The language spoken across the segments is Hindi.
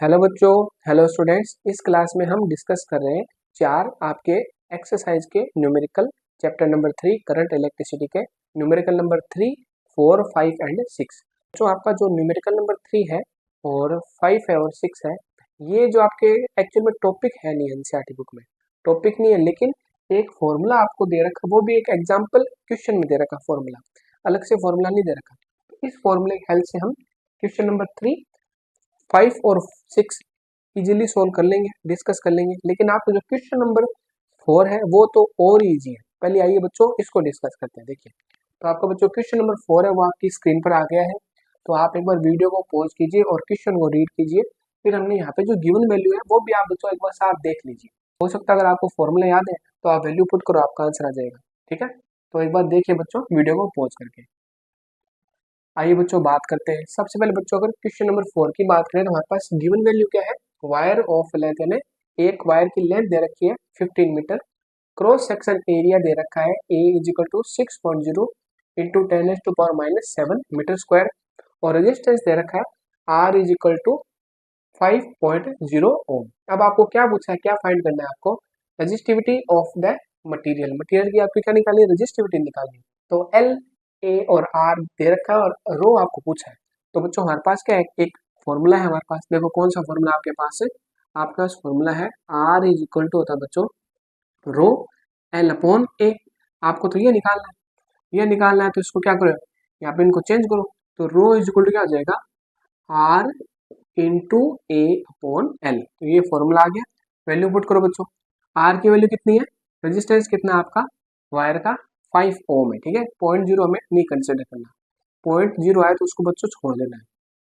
हेलो बच्चों, हेलो स्टूडेंट्स। इस क्लास में हम डिस्कस कर रहे हैं चार आपके एक्सरसाइज के numerical chapter number 3 current electricity के न्यूमेरिकल नंबर 3, 4, 5 एंड 6। जो आपका जो न्यूमेरिकल नंबर 3 है और 5 है और 6 है, ये जो आपके एक्चुअल में टॉपिक है नहीं एनसीईआरटी बुक में, टॉपिक नहीं है, लेकिन एक फॉर्मूला आपको दे रखा, वो भी एक एग्जाम्पल क्वेश्चन में दे रखा फॉर्मूला, अलग से फॉर्मूला नहीं दे रखा। इस फॉर्मूले की हेल्प से हम क्वेश्चन नंबर 3, 5 और 6 इजीली सोल्व कर लेंगे, डिस्कस कर लेंगे। लेकिन आपका जो क्वेश्चन नंबर 4 है वो तो और इजी है। पहले आइए बच्चों इसको डिस्कस करते हैं। देखिए, तो आपका बच्चों क्वेश्चन नंबर 4 है वो आपकी स्क्रीन पर आ गया है। तो आप एक बार वीडियो को पॉज कीजिए और क्वेश्चन को रीड कीजिए। फिर हमने यहाँ पे जो गिवन वैल्यू है वो भी आप बच्चों एक बार साथ देख लीजिए। हो सकता है अगर आपको फॉर्मूला याद है तो आप वैल्यू पुट करो, आपका आंसर आ जाएगा। ठीक है, तो एक बार देखिए बच्चों वीडियो को पॉज करके। आइए बच्चों बात करते हैं। सबसे पहले बच्चों अगर क्वेश्चन नंबर 4 की बात करें तो हमारे पास गिवन वैल्यू क्या है। वायर ऑफ लेंथ, यानी एक वायर की लेंथ दे रखी है 15 मीटर। क्रॉस सेक्शन एरिया दे रखा है A is equal to 6.0 into 10⁻⁷ metre square. और रेजिस्टेंस दे रखा है R is equal to 5.0 ohm. अब आपको क्या पूछा है, क्या फाइंड करना है आपको? Resistivity of the material. Material की आपकी क्या निकालनी है? रजिस्टिविटी निकालनी है। तो L, A और R दे रखा है और रो आपको पूछा है। तो बच्चों हमारे पास क्या है, एक फॉर्मूला है हमारे पास। देखो कौन सा फॉर्मूला आपके पास है। आपके पास फॉर्मूला है R इज इक्वल टू होता है बच्चों रो L अपॉन A। आपको तो ये निकालना है, ये निकालना है। तो इसको क्या करो, यहाँ पे इनको चेंज करो। तो रो इज इक्वल टू क्या हो जाएगा, R into A upon L। तो ये फॉर्मूला आ गया। वैल्यू पुट करो बच्चों। R की वैल्यू कितनी है, रेजिस्टेंस कितना है आपका वायर का, 5 ओम है। ठीक है, 0.0 हमें नहीं कंसिडर करना, 0.0 आए तो उसको बच्चों छोड़ देना है।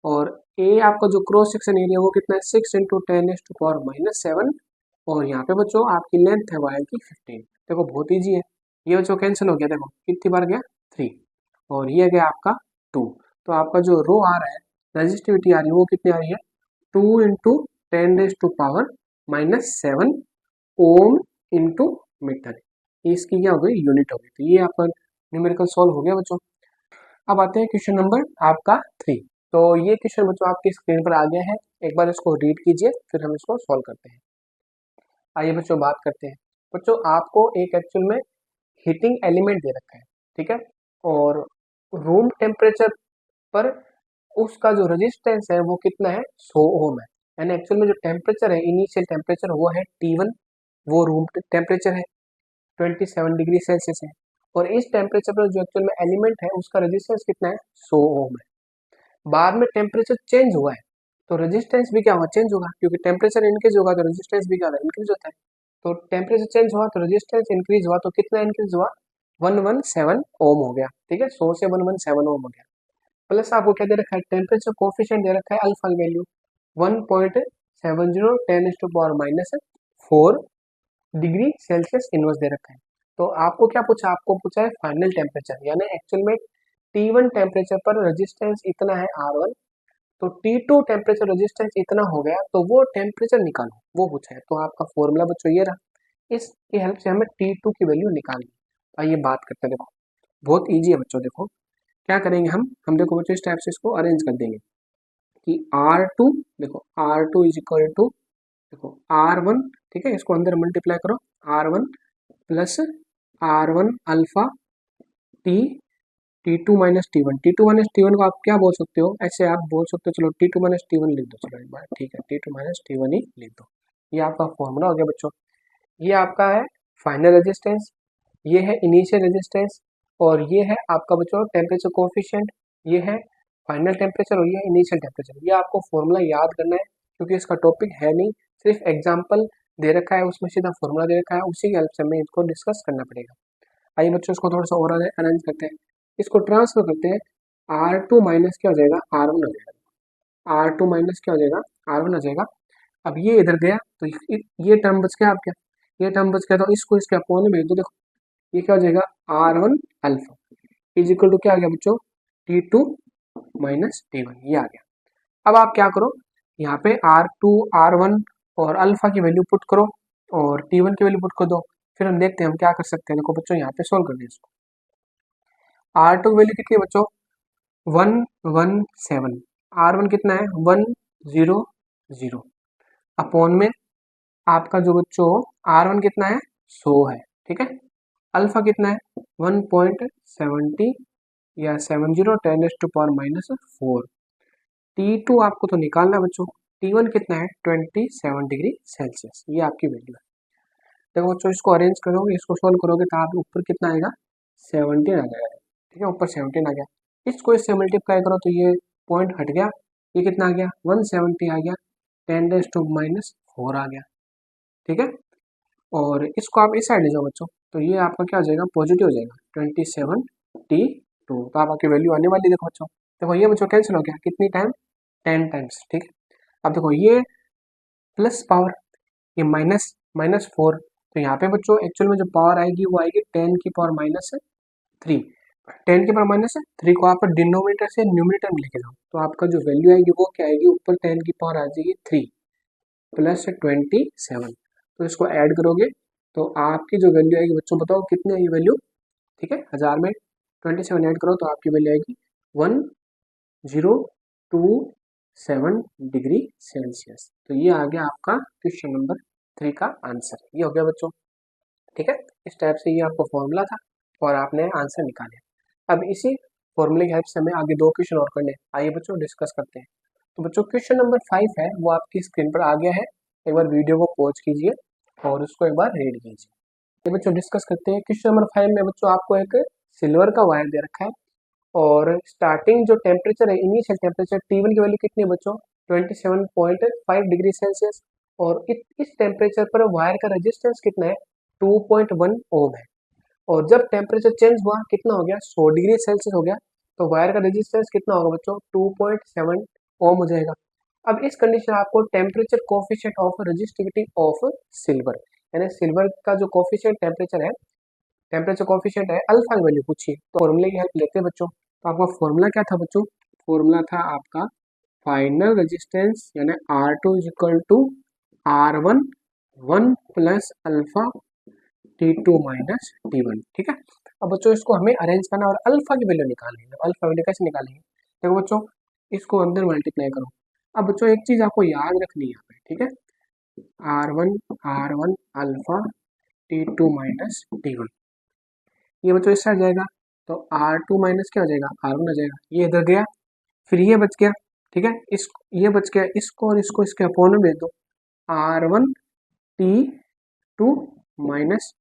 और ए आपका जो क्रॉस सेक्शन एरिया वो कितना है, 6 इंटू 10⁻⁷। और यहाँ पे बच्चों आपकी लेंथ है वायर की 15। देखो बहुत ईजी है, ये बच्चों कैंसिल हो गया। देखो कितनी बार गया, 3, और ये गया आपका 2। तो आपका जो रो आ रहा है, रजिस्टिविटी आ रही है, वो कितनी आ रही है, 2 इंटू 10⁻⁷ ओम इंटू मीटर। इसकी क्या हो गई, यूनिट हो गई। तो ये आपका न्यूमेरिकल सॉल्व हो गया बच्चों। अब आते हैं क्वेश्चन नंबर आपका 3। तो ये क्वेश्चन बच्चों आपकी स्क्रीन पर आ गया है, एक बार इसको रीड कीजिए फिर हम इसको सॉल्व करते हैं। आइए बच्चों बात करते हैं। बच्चों आपको एक एक्चुअल में हीटिंग एलिमेंट दे रखा है, ठीक है, और रूम टेम्परेचर पर उसका जो रेजिस्टेंस है वो कितना है, 100 ओम है। यानी एक्चुअल में जो टेम्परेचर है, इनिशियल टेम्परेचर वो है T1, वो रूम टेम्परेचर है 27 डिग्री सेल्सियस है। और इस टेम्परेचर पर जो एक्चुअल में एलिमेंट है उसका रेजिस्टेंस कितना है, 100 ओम है। बाद में टेम्परेचर चेंज हुआ है तो रेजिस्टेंस भी क्या होगा, चेंज होगा, क्योंकि टेम्परेचर इंक्रीज होगा तो रेजिस्टेंस भी क्या होगा, इंक्रीज होता है। तो टेम्परेचर चेंज हुआ तो रेजिस्टेंस इंक्रीज हुआ, तो कितना इंक्रीज हुआ, 117 ओम हो गया। ठीक है, 100 से 117 ओम हो गया। प्लस आपको क्या दे रखा है, टेम्परेचर कोफिशिएंट दे रखा है alpha value 1.70 10⁻⁴ degree Celsius inverse दे रखा है। तो आपको क्या पूछा, आपको पूछा है फाइनल टेम्परेचर, यानी एक्चुअल में T1 टेम्परेचर पर रेजिस्टेंस इतना है R1, तो T2 टेम्परेचर रेजिस्टेंस इतना हो गया, तो वो टेम्परेचर निकालो, वो पूछा है। तो आपका फॉर्मूला बच्चों ये रहा, इसकी हेल्प से हमें T2 की वैल्यू निकालनी। आइए बात करते हैं। देखो बहुत ईजी है बच्चों। देखो क्या करेंगे हम देखो बच्चों इस टाइप से इसको अरेंज कर देंगे कि R2, देखो R2 इज इक्वल टू, देखो R1, ठीक है, इसको अंदर मल्टीप्लाई करो, R1 plus R1 alpha T, T2 minus T1। T2 minus T1 को आप क्या बोल सकते हो, ऐसे आप बोल सकते हो, चलो T2 माइनस T1 लिख दो, चलो एक बार, ठीक है, T2 माइनस T1 ही लिख दो। ये आपका फॉर्मूला हो गया बच्चों। ये आपका है फाइनल रेजिस्टेंस, ये है इनिशियल रेजिस्टेंस, और ये है आपका बच्चों टेम्परेचर कोफिशिएंट, ये है फाइनल टेम्परेचर और ये है इनिशियल टेम्परेचर। ये आपको फॉर्मूला याद करना है, क्योंकि इसका टॉपिक है नहीं, सिर्फ एग्जाम्पल दे रखा है, उसमें सीधा फॉर्मूला दे रखा है, उसी की हेल्प से हमें इसको डिस्कस करना पड़ेगा। आइए बच्चों इसको थोड़ा सा और अरेंज करते हैं, इसको ट्रांसफर करते हैं। R2 माइनस क्या हो जाएगा, R1 हो जाएगा, R2 माइनस क्या हो जाएगा, R1 हो जाएगा। अब ये इधर गया तो ये टर्म बच गया आपका, ये टर्म बच गया, तो इसको इसके अपोन में भेज दो। देखो ये क्या हो जाएगा, R1 alpha is equal to क्या आ गया बच्चों, T2 माइनस T1, ये आ गया। अब आप क्या करो, यहाँ पे R2 R1 और अल्फा की वैल्यू पुट करो और T1 की वैल्यू पुट कर दो। फिर हम देखते हैं हम क्या कर सकते हैं। देखो बच्चों यहाँ पे सोल्व करते हैं इसको। R2 की वैल्यू कितनी है बच्चों, 117, R1 कितना है, 10 0 अपॉन में आपका जो बच्चों R1 कितना है 100 है, ठीक है। अल्फा कितना है 1.70 या 70 10⁻⁻⁴। T2 आपको तो निकालना है बच्चों, T1 कितना है 27 डिग्री सेल्सियस, ये आपकी वैल्यू है। देखो बच्चों इसको अरेंज करोगे, इसको सोल्व करोगे तो आप ऊपर कितना आएगा 17 आ जाएगा, ठीक है, ऊपर 17 आ गया। इसको इससे मल्टीप्लाई करो तो ये पॉइंट हट गया, ये कितना आ गया 170 आ गया, 10⁻⁴ आ गया, ठीक है। और इसको आप इस साइड ले जाओ बच्चों, तो ये आपका क्या हो जाएगा पॉजिटिव हो जाएगा 27T2, तो आप आपकी वैल्यू आने वाली देखो बच्चों। देखो ये बच्चों कैंसिल हो गया कितनी टाइम 10 टाइम्स, ठीक है। अब देखो ये प्लस पावर, ये माइनस -4, तो यहाँ पे बच्चों एक्चुअल में जो पावर आएगी वो आएगी 10⁻³ 10⁻³ को आप डिनोमिनेटर से न्यूमरेटर में लेके जाओ, तो आपका जो वैल्यू आएगी वो क्या आएगी, ऊपर 10 की पावर आ जाएगी 3 प्लस 27, तो इसको ऐड करोगे तो आपकी जो वैल्यू आएगी बच्चों बताओ कितनी है ये वैल्यू, ठीक है। 1000 में 27 ऐड करो तो आपकी वैल्यू आएगी 1027 डिग्री सेल्सियस। तो ये आ गया आपका क्वेश्चन नंबर 3 का आंसर, ये हो गया बच्चों, ठीक है। इस टाइप से ये आपको फॉर्मूला था और आपने आंसर निकाले। अब इसी फॉर्मूले की हेल्प से हमें आगे 2 क्वेश्चन और करने, आइए बच्चों डिस्कस करते हैं। तो बच्चों क्वेश्चन नंबर 5 है वो आपकी स्क्रीन पर आ गया है, एक बार वीडियो को पॉज कीजिए और उसको एक बार रीड कीजिए। ये बच्चों डिस्कस करते हैं। क्वेश्चन नंबर 5 में बच्चों आपको एक सिल्वर का वायर दे रखा है और स्टार्टिंग जो टेम्परेचर है इनिशियल टेम्परेचर T1 की वैल्यू कितनी है बच्चों 27.5 डिग्री सेल्सियस, और इस टेम्परेचर पर वायर का रेजिस्टेंस कितना है 2.1 ओम है। और जब टेम्परेचर चेंज हुआ कितना हो गया 100 डिग्री सेल्सियस हो गया, तो वायर का रेजिस्टेंस कितना होगा बच्चों 2.7 ओम हो जाएगा। अब इस कंडीशन आपको temperature coefficient of resistivity of silver, यानी सिल्वर का जो कोफिशिएंट टेम्परेचर कोफिशिएंट है अल्फा की वैल्यू पूछिए, तो फॉर्मूले की हेल्प लेते हैं बच्चों। तो आपका फॉर्मूला क्या था बच्चों, फॉर्मूला था आपका फाइनल रेजिस्टेंस यानी R2 is equal to R1 1 plus alpha T2 minus T1, ठीक है। अब बच्चों इसको हमें अरेंज करना और अल्फा की वैल्यू निकालनी है। अल्फा वैल्यू कैसे निकालेंगे, देखो बच्चों इसको अंदर मल्टीप्लाई करो। अब बच्चों एक चीज आपको याद रखनी है यहाँ पे, ठीक है, R1 alpha T2 minus T1, ये बच्चों इस साइड जाएगा तो R2 माइनस क्या हो जाएगा R1 आ जाएगा, ये इधर गया, फिर ये बच गया, ठीक है, इस ये बच गया, इसको और इसको इसके अपोन में भेज दो, R1 T2 minus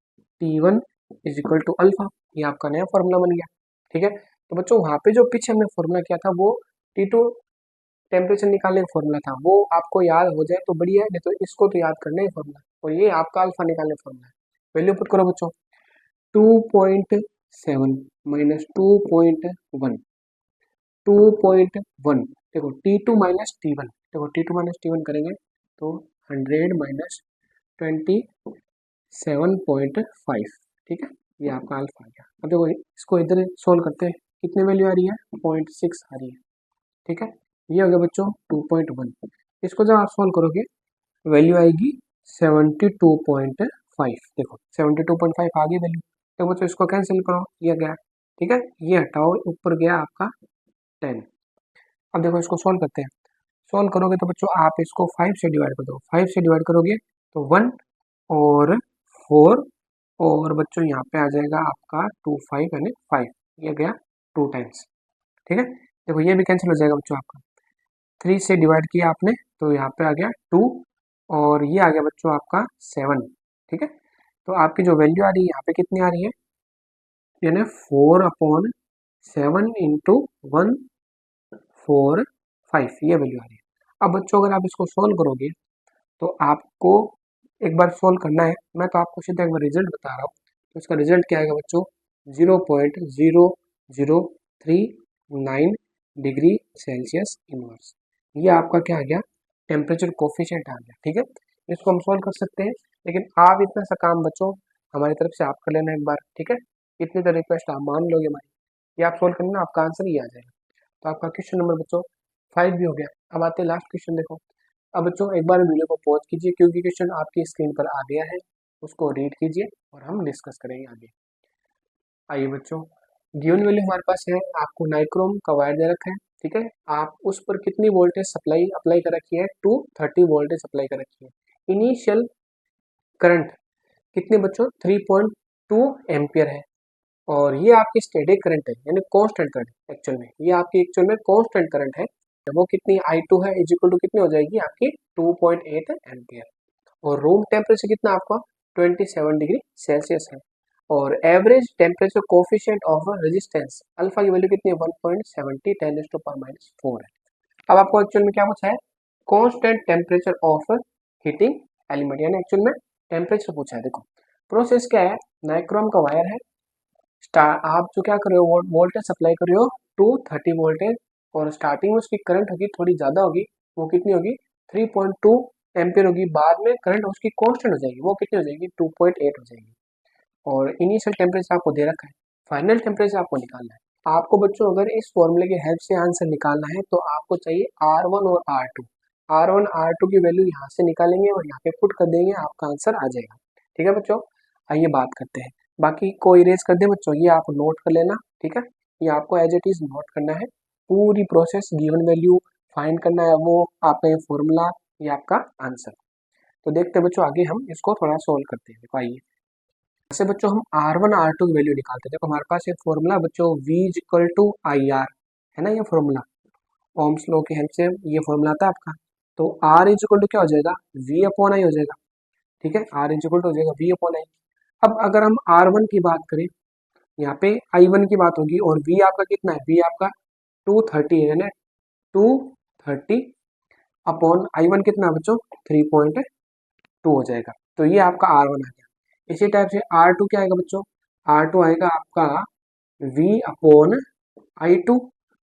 T1 is equal to alpha, ये आपका नया फॉर्मूला बन गया, ठीक है। तो बच्चों वहाँ पे जो पीछे हमने फॉर्मूला किया था वो T2 टेम्परेचर निकालने का फॉर्मूला था, वो आपको याद हो जाए तो बढ़िया है, नहीं तो इसको तो याद करना ही फॉर्मूला, और ये आपका अल्फा निकालने का फॉर्मूला है। वैल्यू पुट करो बच्चों 2.7 माइनस 2.1 2.1, देखो T2 माइनस T1, देखो T2 माइनस T1 करेंगे तो 100 माइनस 27.5, ठीक है, ये आपका अल्फा आ गया। अब देखो इसको इधर सोल्व करते हैं, कितनी वैल्यू आ रही है 0.6 आ रही है, ठीक है, ये हो गया बच्चों 2.1। इसको जब आप सोल्व करोगे वैल्यू आएगी 72.5, देखो 72.5 आ गई वैल्यू। तो बच्चों इसको कैंसिल करो, ये गया, ठीक है, ये हटाओ, ऊपर गया आपका 10। अब देखो इसको सोल्व करते हैं, सोल्व करोगे तो बच्चों आप इसको 5 से डिवाइड कर दो, 5 से डिवाइड करोगे तो 1 और 4, और बच्चों यहाँ पे आ जाएगा आपका 2 5 यानी 5, ये गया 2 टाइम्स, ठीक है। देखो ये भी कैंसिल हो जाएगा बच्चों, आपका 3 से डिवाइड किया आपने तो यहाँ पे आ गया 2, और ये आ गया बच्चों आपका 7, ठीक है। तो आपकी जो वैल्यू आ रही है यहाँ पे कितनी आ रही है, यानी 4/7 इंटू 145, ये वैल्यू आ रही है। अब बच्चों अगर आप इसको सोल्व करोगे तो आपको एक बार सोल्व करना है, मैं तो आपको सीधा एक बार रिजल्ट बता रहा हूँ। तो इसका रिजल्ट क्या आएगा बच्चों 0.0039 डिग्री सेल्सियस इनवर्स, ये आपका क्या आ गया टेम्परेचर कोफिशिएंट आ गया, ठीक है। इसको हम सोल्व कर सकते हैं, लेकिन आप इतना सा काम बच्चों हमारी तरफ से आप कर लेना एक बार, ठीक है, इतनी तो रिक्वेस्ट आप मान लोगे हमारी, ये आप सोल्व करना आपका आंसर ही आ जाएगा। तो आपका क्वेश्चन नंबर बच्चों 5 भी हो गया। अब आते हैं लास्ट क्वेश्चन, देखो अब बच्चों एक बार वीडियो को पॉज कीजिए क्योंकि क्वेश्चन आपकी स्क्रीन पर आ गया है, उसको रीड कीजिए और हम डिस्कस करेंगे आगे। आइए बच्चों गिवन वैल्यू हमारे पास है, आपको नाइक्रोम का वायर दे रखा है, ठीक है। आप उस पर कितनी वोल्टेज सप्लाई अप्लाई कर रखी है, 230 वोल्टेज अप्लाई कर रखी है। इनिशियल करंट कितने बच्चों, 3.2 एम्पियर है, और ये आपकी स्टेडी करंट है, यानी कांस्टेंट करंट एक्चुअल में, ये आपकी एक्चुअल में कांस्टेंट करंट है। वो कितनी I2 है, इज इक्वल टू कितनी हो जाएगी आपकी 2.8 एम्पियर। और रूम टेम्परेचर कितना आपका 27 डिग्री सेल्सियस है। और average temperature coefficient of resistance alpha की वैल्यू कितनी है 1.70 10⁻⁴ है। अब आपको एक्चुअल में क्या पूछा है, constant temperature of heating element, यानी एक्चुअल में टेम्परेचर पूछा है। देखो प्रोसेस क्या है, नाइक्रोम का वायर है, आप जो क्या कर रहे हो, वोल्टेज सप्लाई कर रहे हो 230 वोल्टेज, और स्टार्टिंग में उसकी करंट होगी थोड़ी ज़्यादा होगी, वो कितनी होगी 3.2 एम्पियर होगी। बाद में करंट उसकी कांस्टेंट हो जाएगी, वो कितनी हो जाएगी 2.8 हो जाएगी। और इनिशियल टेम्परेचर आपको दे रखा है, फाइनल टेम्परेचर आपको निकालना है। आपको बच्चों अगर इस फॉर्मूले की हेल्प से आंसर निकालना है तो आपको चाहिए R1 और R2। R1 R2 की वैल्यू यहाँ से निकालेंगे और यहाँ पे पुट कर देंगे, आपका आंसर आ जाएगा। ठीक है बच्चों, आइए बात करते हैं। बाकी को इरेज कर दे बच्चों, ये आप नोट कर लेना, ठीक है। ये आपको एज इट इज नोट करना है, पूरी प्रोसेस गिवन वैल्यू फाइंड करना है, वो आपका ये फॉर्मूला, ये आपका आंसर। तो देखते हैं बच्चों, आगे हम इसको थोड़ा सोल्व करते हैं। देखो आइए, ऐसे बच्चों हम R1 R2 की वैल्यू निकालते हैं। देखो हमारे पास एक फॉर्मूला बच्चों V इक्वल टू IR है ना, ये फॉर्मूला ओम्स लॉ की हेल्प से ये फॉर्मूला था आपका। तो R इज इक्वल टू क्या हो जाएगा, V अपॉन आई हो जाएगा। ठीक है, R इज इक्वल टू हो जाएगा V अपॉन आई। अब अगर हम R1 की बात करें, यहाँ पे I1 की बात होगी, और V आपका कितना है, V आपका 230 है ना, 230 अपॉन I1 कितना है बच्चों 3.2 हो जाएगा। तो ये आपका R1 आ गया। इसी टाइप से R2 क्या आएगा बच्चों, R2 आएगा आपका V अपॉन I2,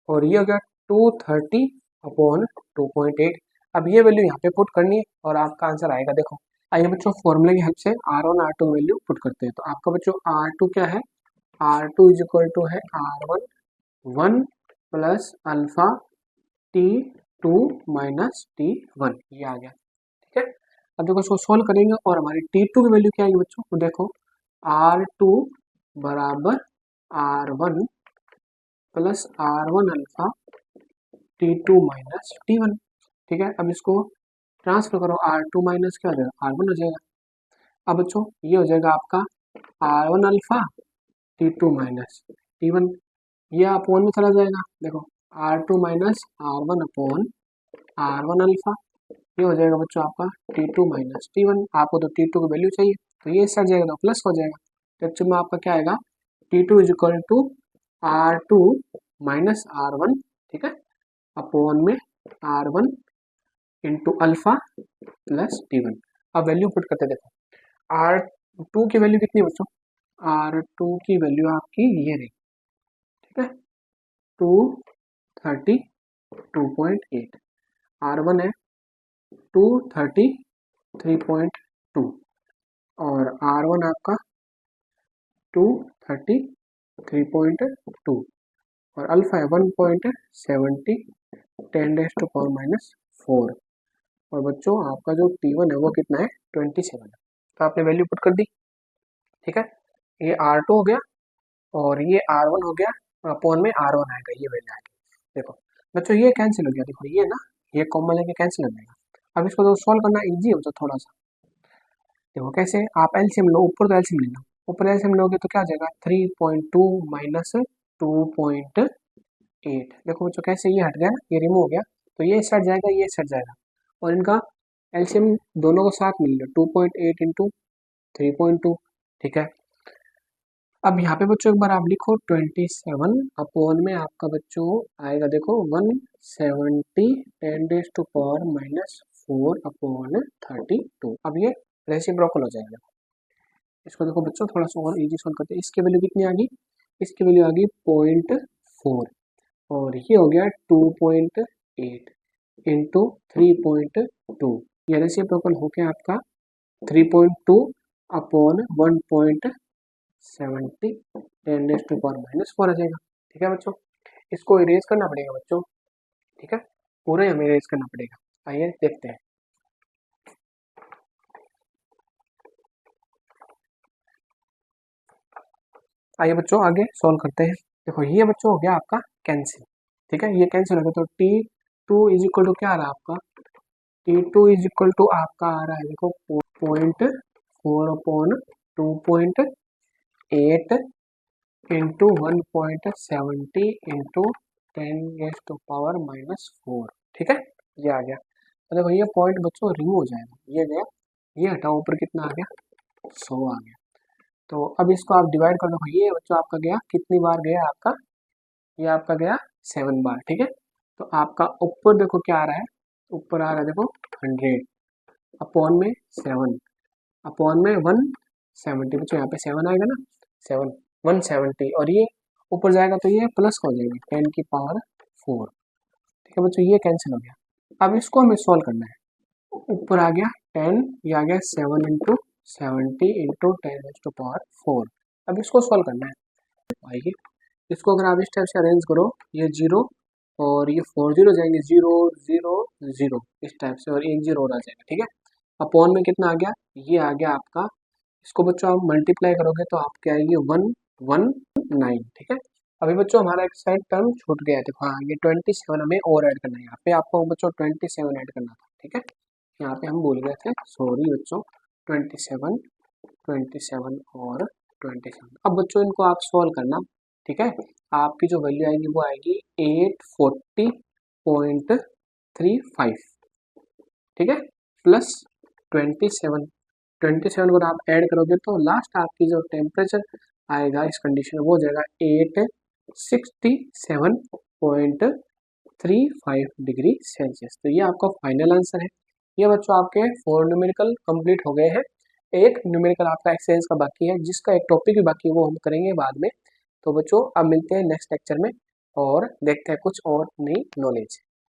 और ये हो गया 230 अपॉन 2.8। अब ये वैल्यू यहाँ पे पुट करनी है और आपका आंसर आएगा। देखो आइए बच्चों, फॉर्मूले की हेल्प से R1 R2 वैल्यू पुट करते हैं। तो आपका बच्चों R2 क्या है, R2 इज इक्वल टू है R1 1 plus alpha T2 minus T1, ये आ गया। ठीक है, अब देखो इसको सोल्व करेंगे और हमारी T2 की वैल्यू क्या आएगी बच्चों, तो देखो R2 बराबर R1 plus R1 alpha T2 minus T1। ठीक है, अब इसको ट्रांसफर करो, R2 माइनस क्या हो जाएगा R1 हो जाएगा। अब बच्चों ये हो जाएगा आपका R1 alpha T2 minus T1, ये अपॉन में चला जाएगा। देखो R2 minus R1 upon R1 alpha, ये हो जाएगा बच्चों आपका T2 माइनस T1। आपको तो T2 की वैल्यू चाहिए, तो ये सट जाएगा तो प्लस हो जाएगा। तो एक्चुअल में आपका क्या आएगा, T2 is equal to R2 minus R1, ठीक है, अपॉन में R1 into alpha plus T1। अब वैल्यू पुट करते देखो, R2 की वैल्यू कितनी है बच्चों, R2 की वैल्यू आपकी ये रही, ठीक है 232.8, R1 है 233.2, और R1 आपका 233.2, और अल्फा है 1.70 10⁻⁻⁴। और बच्चों आपका जो T1 है वो कितना है 27 है। तो आपने वैल्यू पुट कर दी, ठीक है। ये R2 हो गया और ये R1 हो गया, अपॉन में R1 आएगा, ये वैल्यू आएगी। देखो बच्चों ये कैंसिल हो गया, देखो ये ना, ये कॉमन लेके कैंसिल हो जाएगा। अब इसको तो सॉल्व करना इजी हो जाए थोड़ा सा। देखो कैसे, आप एलसीएम लो, ऊपर तो एलसीएम ले लो, ऊपर एलसीएम लोगे तो क्या आ जाएगा 3.2 माइनस 2.8। देखो बच्चों कैसे, ये हट गया ना, ये रिमूव हो गया, तो ये सट जाएगा, ये सट जाएगा, और इनका एलसीएम दोनों को साथ मिल लो 2.8 इंटू 3.2। ठीक है, अब यहाँ पे बच्चों एक बार आप लिखो 27 अपॉन में आपका बच्चों आएगा, देखो 170 10⁻⁻⁴ अपॉन 32। अब ये रेसिप्रोकल हो जाएगा। इसको देखो बच्चों थोड़ा सा और इजी सॉल्व करते हैं। इसकी वैल्यू कितनी आ गई, इसकी वैल्यू आ गई 0.4, और ये हो गया 2.8 इंटू 3.2। ये रेसिप्रोकल हो गया आपका 3.2 अपॉन 1.70 10⁻⁻⁴ आ जाएगा। ठीक है बच्चों, इसको इरेज करना पड़ेगा बच्चों, ठीक है, पूरा हमें इरेज करना पड़ेगा। आइए देखते हैं। आइए बच्चों आगे सॉल्व करते हैं। देखो ये बच्चों हो गया आपका कैंसिल, ठीक है, ये कैंसिल हो गया। तो T2 इज इक्वल टू क्या आ रहा है आपका, T2 इज इक्वल टू आपका आ रहा है देखो 0.4/2.8 इंटू 1.70 इंटू 10⁻⁻⁴। ठीक है, ये आ गया। तो देखो ये पॉइंट बच्चों रिमूव हो जाएगा, ये गया, ये हटाओ, ऊपर कितना आ गया 100 आ गया। तो अब इसको आप डिवाइड कर दो, ये बच्चों आपका गया कितनी बार गया आपका, ये आपका गया 7 बार। ठीक है, तो आपका ऊपर देखो क्या आ रहा है, ऊपर आ रहा है देखो 100 अपॉन में 7 अपॉन में 170, बच्चों यहाँ पे 7 आएगा ना, 7 170, और ये ऊपर जाएगा तो ये प्लस हो जाएगा 10⁻⁴। ठीक है बच्चों, ये कैंसिल हो गया। अब इसको हमें सॉल्व करना है, ऊपर आ गया 10, ये आ गया 7 इंटू 70 इंटू 10⁻⁴। अब इसको सॉल्व करना है। आइए इसको अगर आप इस टाइप से अरेंज करो, ये 0 और ये 4 0 जाएंगे, 0 0 0 इस टाइप से, और एक 0 और आ जाएगा। ठीक है, अपॉन में कितना आ गया, ये आ गया आपका, इसको बच्चों आप मल्टीप्लाई करोगे तो आपके आएगी 119। ठीक है, अभी बच्चों हमारा एक साइड टर्म छूट गया है, देखो हाँ ये 27 हमें और ऐड करना है, यहाँ पे आपको बच्चों 27 ऐड करना था। ठीक है, यहाँ पे हम भूल गए थे, सॉरी बच्चों, 27 27 और 27। अब बच्चों इनको आप सॉल्व करना। ठीक है, आपकी जो वैल्यू आएगी वो आएगी 840.35। ठीक है, प्लस 27 को आप ऐड करोगे तो लास्ट आपकी जो टेम्परेचर आएगा इस कंडीशन में वो हो जाएगा 867.35 डिग्री सेल्सियस। तो ये आपका फाइनल आंसर है। ये बच्चों आपके 4 न्यूमेरिकल कंप्लीट हो गए हैं। एक न्यूमेरिकल आपका एक्सरसाइज का बाकी है, जिसका एक टॉपिक भी बाकी है, वो हम करेंगे बाद में। तो बच्चों अब मिलते हैं नेक्स्ट लेक्चर में और देखते हैं कुछ और नई नॉलेज।